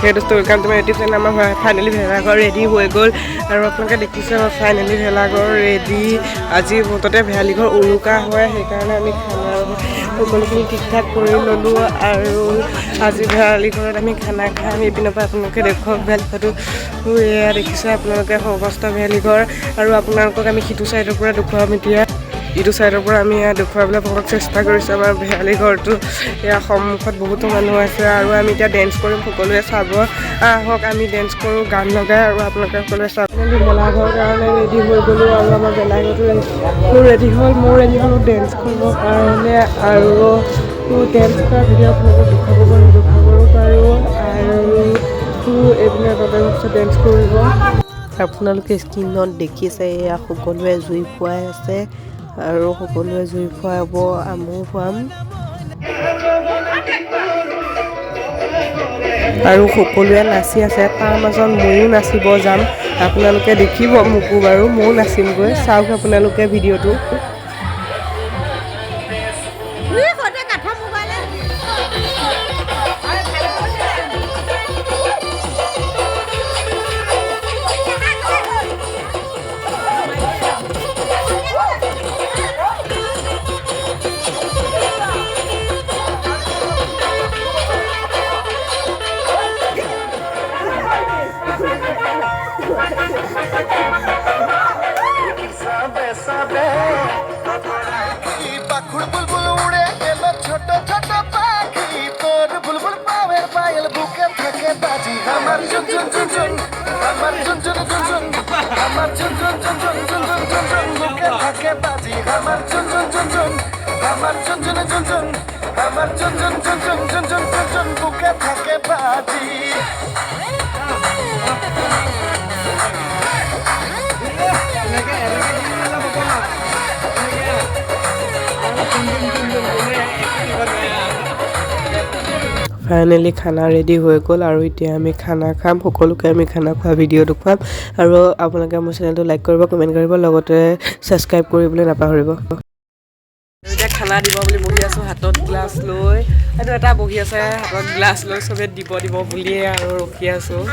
সেইটো welcome to my YouTube channel. আমাৰ finally ভেলাঘৰ ৰেডি হৈ গ'ল আৰু আপোনালোকে দেখিছে আমাৰ ফাইনেলি ভেলাঘৰ ৰেডি। আজি মুঠতে ভেলাঘৰ উৰুকা হয়, সেইকাৰণে আমি খানা সকলোখিনি ঠিক ঠাক কৰি ল'লোঁ আৰু আজি ভেলাঘৰত আমি খানা খাম। এইপিনৰ পৰা আপোনালোকে দেখুৱাওক ভেলাঘৰটো এয়া দেখিছে আপোনালোকে সৰ্বস্ত ভেলাঘৰ আৰু আপোনালোকক আমি সিটো ছাইডৰ পৰা দেখুৱাম। এতিয়া ইটো ছাইডৰ পৰা আমি ইয়াত দেখুৱাবলৈ বহুত চেষ্টা কৰিছোঁ আমাৰ ভেলাঘৰটো। ইয়াৰ সন্মুখত বহুতো মানুহ আছে আৰু আমি এতিয়া ডেন্স কৰিম, সকলোৱে চাব আহক। আমি ডেন্স কৰোঁ গান লগাই আৰু আপোনালোকে সকলোৱে চাব। ভেলাঘৰৰ কাৰণে ৰেডি হৈ গ'লোঁ আৰু আমাৰ ভেলাঘৰটো ৰেডি হ'ল। মোৰ ৰেডি হ'লোঁ ডেন্স কৰিবৰ কাৰণে আৰু ডেন্স কৰা ভিডিঅ' আপোনালোকক দেখুৱাব পাৰোঁ আৰু এইপিনে তাতে ডেন্স কৰিব। আপোনালোকে স্ক্ৰীণত দেখিছে এয়া সকলোৱে জুই ফুৱাই আছে আৰু সকলোৱে জুই ফুৱাব, আমিও ফুৱাম আৰু সকলোৱে নাচি আছে। তাৰ মাজত ময়ো নাচিব যাম, আপোনালোকে দেখিব মোকো বাৰু, ময়ো নাচিমগৈ। চাওক আপোনালোকে ভিডিঅ'টো। ফাইনেলি খানা ৰেডি হৈ গ'ল আৰু এতিয়া আমি খানা খাম। সকলোকে আমি খানা খোৱা ভিডিঅ' দেখুৱাম আৰু আপোনালোকে মোৰ চেনেলটো লাইক কৰিব, কমেণ্ট কৰিব, লগতে ছাবস্ক্ৰাইব কৰিবলৈ নাপাহৰিব। এতিয়া খানা দিব বুলি বহি আছোঁ হাতত গ্লাছ লৈ। এইটো এটা বহি আছে হাতত গ্লাছ লৈ, চবে দিব বুলিয়ে আৰু ৰখি আছোঁ।